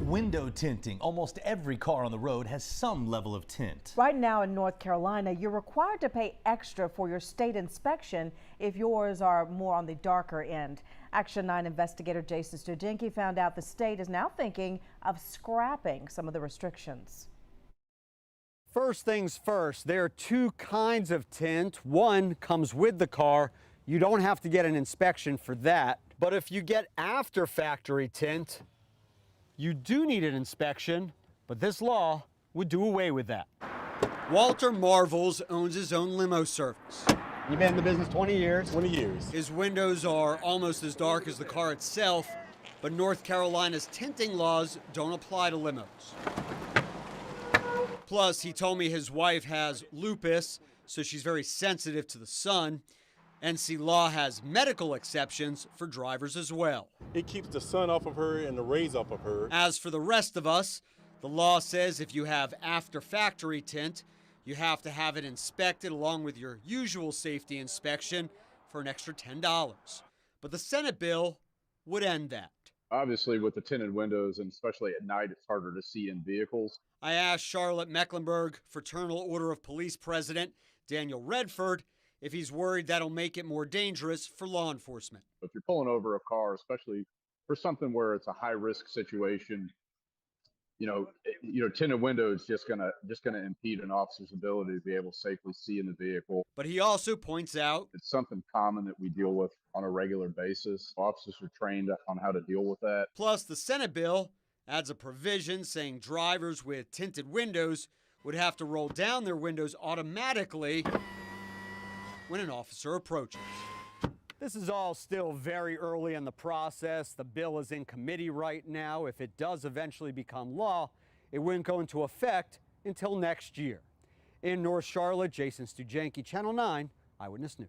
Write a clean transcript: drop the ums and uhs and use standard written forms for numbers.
window tinting. Almost every car on the road has some level of tint. Right now in North Carolina, you're required to pay extra for your state inspection if yours are more on the darker end. Action 9 investigator Jason Studenke found out the state is now thinking of scrapping some of the restrictions. First things first, there are two kinds of tint. One comes with the car. You don't have to get an inspection for that. But if you get after factory tint, you do need an inspection, but this law would do away with that. Walter Marvels owns his own limo service. You've been in the business 20 years? 20 years. His windows are almost as dark as the car itself, but North Carolina's tinting laws don't apply to limos. Plus, he told me his wife has lupus, so she's very sensitive to the sun. NC law has medical exceptions for drivers as well. It keeps the sun off of her and the rays off of her. As for the rest of us, the law says if you have after factory tint, you have to have it inspected along with your usual safety inspection for an extra $10. But the Senate bill would end that. Obviously, with the tinted windows, and especially at night, it's harder to see in vehicles. I asked Charlotte Mecklenburg Fraternal Order of Police President Daniel Redford if he's worried that'll make it more dangerous for law enforcement. If you're pulling over a car, especially for something where it's a high-risk situation, tinted windows just gonna impede an officer's ability to be able to safely see in the vehicle. But he also points out it's something common that we deal with on a regular basis. Officers are trained on how to deal with that. Plus, the Senate bill adds a provision saying drivers with tinted windows would have to roll down their windows automatically when an officer approaches. This is all still very early in the process. The bill is in committee right now. If it does eventually become law, it wouldn't go into effect until next year. In North Charlotte, Jason Studenke, Channel 9 Eyewitness News.